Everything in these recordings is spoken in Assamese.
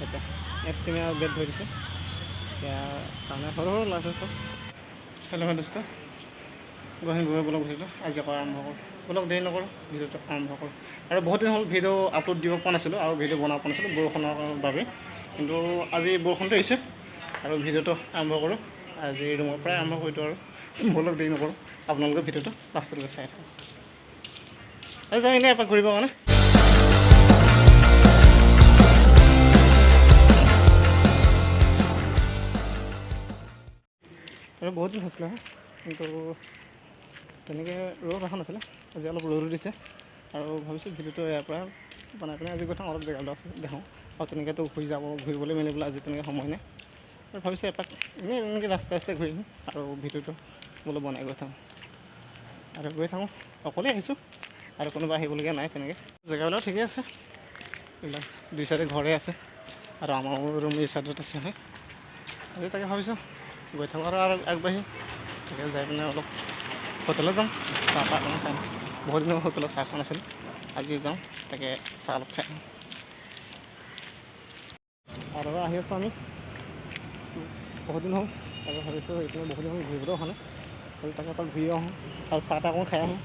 এতিয়া নেক্সট টিমে বেট ধৰি দিছে এতিয়া তাৰমানে সৰু সৰু ল'ৰা আছে চব। হেল্ল' দোস্ত গুৱাহাটী গৈ বলক ভিডিঅ'টো আজি আকৌ আৰম্ভ কৰোঁ। বলক দেৰি নকৰোঁ, ভিডিঅ'টো আৰম্ভ কৰোঁ। আৰু বহুত দিন হ'ল ভিডিঅ' আপলোড দিব পৰা নাছিলোঁ আৰু ভিডিঅ' বনাব পৰা নাছিলোঁ বৰষুণৰ বাবে, কিন্তু আজি বৰষুণটো আহিছে আৰু ভিডিঅ'টো আৰম্ভ কৰোঁ। আজি ৰুমৰ পৰাই আৰম্ভ কৰিছোঁ আৰু বলক দেৰি নকৰোঁ, আপোনালোকে ভিডিঅ'টো লাষ্টলৈকে চাই থাকক। আজি যাম এনেই এপাক ঘূৰিবৰ কাৰণে। আৰু বহুত দিন হৈছিলে কিন্তু তেনেকৈ ৰ'দ অহা নাছিলে, আজি অলপ ৰ'দো দিছে আৰু ভাবিছোঁ ভিডিঅ'টো ইয়াৰ পৰা বনাই পিনে আজি গৈ থাকোঁ, অলপ জেগাবিলাক দেখাওঁ আৰু তেনেকৈতো ঘূৰিবলৈ মেলিবলৈ আজি তেনেকৈ সময় নাই আৰু ভাবিছোঁ এপাক এনেকৈ ৰাস্তাই ঘূৰি আহিম আৰু ভিডিঅ'টো বোলো বনাই গৈ থাকোঁ আৰু গৈ থাকোঁ। অকলেই আহিছোঁ আৰু কোনোবা আহিবলগীয়া নাই তেনেকৈ। জেগাবিলাক ঠিকেই আছে, এইবিলাক দুই চাইডে ঘৰে আছে আৰু আমাৰ ৰুম এই চাইডত আছে হয়। আজি তাকে ভাবিছোঁ গৈ থাকোঁ আৰু আগবাঢ়ি তাকে যাই পিনে অলপ হোটেলত যাম, চাহ তাহ অকণমান খাই বহুত দিনৰ হোটেলত চাহ খোৱা নাছিলোঁ, আজি যাওঁ তাকে চাহ অলপ খাই আৰু আহি আছোঁ আমি বহুত দিন হ'ল। তাকে ভাবিছোঁ এইপিনে বহুত দিন হ'ল ঘূৰিবলৈও অহা নাই, আজি তাকে অকল ঘূৰি আহোঁ আৰু চাহ তাহ অকণমান খাই আহোঁ।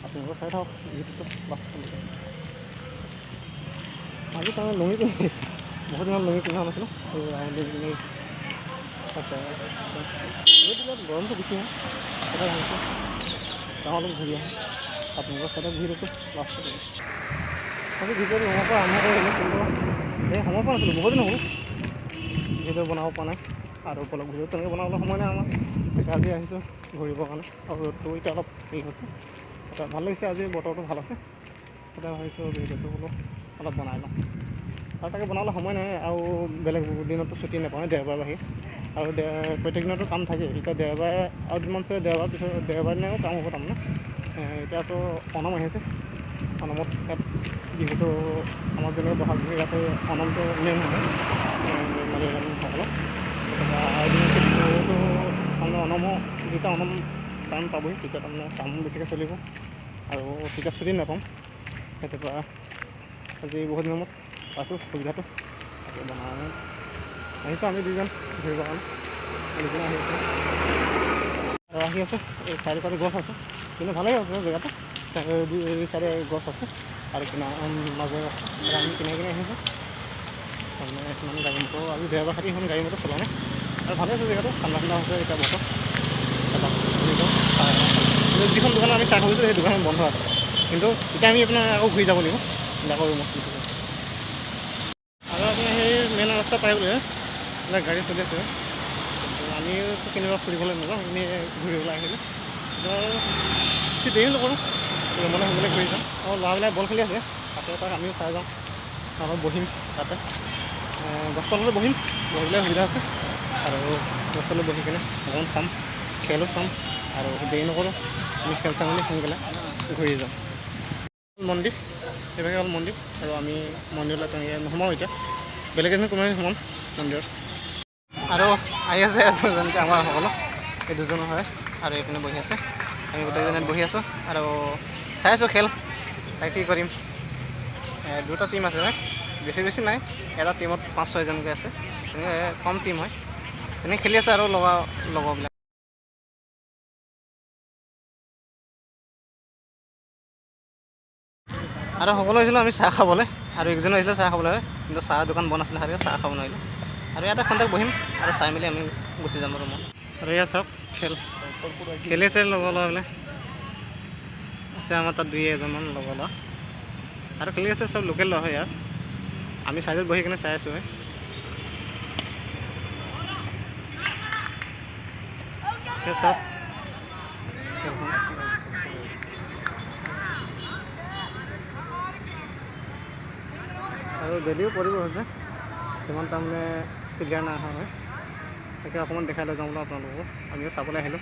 আপোনালোকে চাই থাকক ভিডিঅ'টো লাষ্টলৈকে। আজি তাৰমানে লুঙি পিন্ধি আহিছোঁ, বহুত দিনত লুঙি পিন্ধা নাছিলোঁ, লুঙি পিন্ধি আহিছোঁ। তাতে গৰমটো বেছি হয়, তাতে ভাবিছোঁ যাওঁ অলপ ঘূৰি আহোঁ। আপোনালোকৰ চাই থাকক ভিডিঅ'টো লাষ্টলৈকে। আজি ভিডিঅ'টো ৰুমৰ পৰা আৰম্ভ কৰি আহিলোঁ, কিন্তু এই সময় পোৱা নাছিলোঁ, বহুত দিন হ'ল ভিডিঅ' বনাব পৰা নাই আৰু বলক ভিডিঅ' তেনেকৈ বনাবলৈ সময় নাই আমাৰ। তাকে আজি আহিছোঁ ঘূৰিবৰ কাৰণে আৰু ৰ'দটো এতিয়া অলপ হেৰি হৈছে, তাতে ভাল লাগিছে আজি বতৰটো ভাল আছে। তাতে ভাবিছোঁ ভিডিঅ'টো বোলো অলপ বনাই লওঁ আৰু তাকে বনাবলৈ সময় নাই আৰু বেলেগ দিনতো ছুটি নাপাওঁ দেওবাৰ বাহিৰে আৰু প্ৰত্যেক দিনতো কাম থাকে। এতিয়া দেওবাৰে আৰু দুদিনমান আছে, দেওবাৰ পিছত দেওবাৰ দিনাও কাম হ'ব তাৰমানে। এতিয়াতো অনম আহি আছে, অনমত ইয়াত বিহুটো আমাৰ যেনেকৈ বহাগ বিহু ইয়াতে অনমটো মেইন হয় মালিকসকলক। বিহুটো তাৰমানে অনমৰ যেতিয়া অনম টাইম পাবহি তেতিয়া তাৰমানে কাম বেছিকৈ চলিব আৰু তেতিয়া ছুটি নাপাম। সেইটোৰপৰা আজি বহুত দিনৰ মূৰত পাইছোঁ সুবিধাটো, তাকে বনাই আহিছোঁ আমি দুইজন ঘূৰিবৰ কাৰণে। দুজন আহি আছোঁ আৰু আহি আছোঁ এই চাইডে চাইডে গছ আছে, কিন্তু ভালেই আছে জেগাটো, দুই চাইডে গছ আছে আৰু মাজে ৰাস্তা আৰু আমি কিনাৰে কিনাৰে আহিছোঁ। তাৰমানে ইমান গাড়ী মটৰ আজি দেওবাৰ খাতি এখন গাড়ী মটৰ চলা নাই আৰু ভালেই আছে জেগাটো, ঠাণ্ডা ঠাণ্ডা হৈছে এতিয়া বতৰ। যিখন দোকানত আমি চাহ খাইছোঁ সেই দোকানখন বন্ধ আছে, কিন্তু এতিয়া আমি আপোনাৰ আকৌ ঘূৰি যাব লাগিব আকৌ ৰুমত গুচি যাম। আৰু আপুনি সেই মেইন ৰাস্তা পাই বোলে এইবিলাক গাড়ী চলি আছে, কিন্তু আমিতো কেনিবা ফুৰিবলৈ নাযাওঁ, এনেই ঘূৰিবলৈ আহিলোঁ। বেছি দেৰি নকৰোঁ, ৰুমলৈ সোনকালে ঘূৰি যাওঁ আৰু ল'ৰাবিলাক বল খেলি আছে তাতে এপাক আমিও চাই যাওঁ আৰু বহিম তাতে গছতলতে বহিম, বহিবলৈ সুবিধা আছে আৰু গছতলত বহি কিনে অকণমান চাম, খেলো চাম আৰু দেৰি নকৰোঁ, আমি খেল চাম বুলি সোনকালে ঘূৰি যাম। মন্দিৰ সেইভাগে হ'ল মন্দিৰ আৰু আমি মন্দিৰলৈ তেনেকৈ নোসোমাওঁ এতিয়া, বেলেগ এদিন কোনোবা সোমাম মন্দিৰত। আৰু আহি আছে যেনেকৈ আমাৰ সকলো এই দুজনো হয় আৰু এইপিনে বহি আছে, আমি গোটেইজনে বহি আছোঁ আৰু চাই আছোঁ খেল। তাই কি কৰিম, দুটা টিম আছে বেছি নাই, এটা টিমত 5-6জনকৈ আছে, তেনেকৈ কম টিম হয়, তেনেকৈ খেলি আছে আৰু লগৰবিলাক। আৰু সকলো আহিছিলোঁ আমি চাহ খাবলৈ আৰু একজনো আহিছিলে চাহ খাবলৈ, কিন্তু চাহ দোকান বন্ধ আছিলে খালি চাহ খাব নোৱাৰিলোঁ আৰু ইয়াতে খন্তেক বহিম আৰু চাই মেলি আমি গুচি যাম ৰুমত। আৰু এয়া চাওক খেলি আছে লগৰ ল'ৰাবিলাক আছে, আমাৰ তাত 2-এজনমান লগৰ ল'ৰা আৰু খেলি আছে, চব লোকেল ল'ৰা হয় ইয়াত। আমি চাইডত বহি কিনে চাই আছোঁ হয়। চাওক আৰু যদিও পৰিব হৈছে সিমান তাৰমানে ক্লিয়াৰ নাই অহা হয়, তাকে অকণমান দেখাই লৈ যাওঁ বোলো আপোনালোকক। আমিও চাবলৈ আহিলোঁ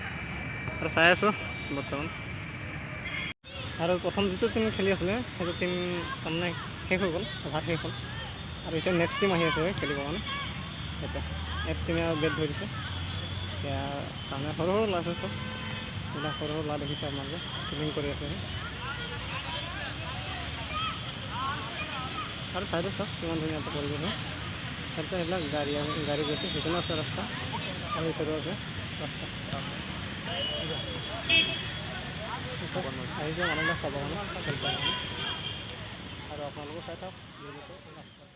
আৰু চাই আছোঁ বৰ্তমান। আৰু প্ৰথম যিটো টিম খেলি আছিলে সেইটো টিম তাৰমানে শেষ হৈ গ'ল, অভাৰ শেষ হ'ল আৰু এতিয়া নেক্সট টিম আহি আছে খেলিবৰ কাৰণে। এতিয়া নেক্সট টিমে বেট ধৰি দিছে এতিয়া, তাৰমানে সৰু সৰু ল'ৰা আছে চব, এইবিলাক সৰু সৰু ল'ৰা দেখিছে আপোনালোকে ফিল্ডিং কৰি আছে আৰু চাইডে চাওক কিমান ধুনীয়া এটা পৰিৱেশ হয়। চাইছে সেইবিলাক গাড়ী গৈছে সেইখনো আছে ৰাস্তা আৰু এই চাইডো আছে ৰাস্তা পিছত আহিছে মানুহবিলাক চাব মানে খেল চাব আৰু আপোনালোকেও চাই থাকক ৰাস্তা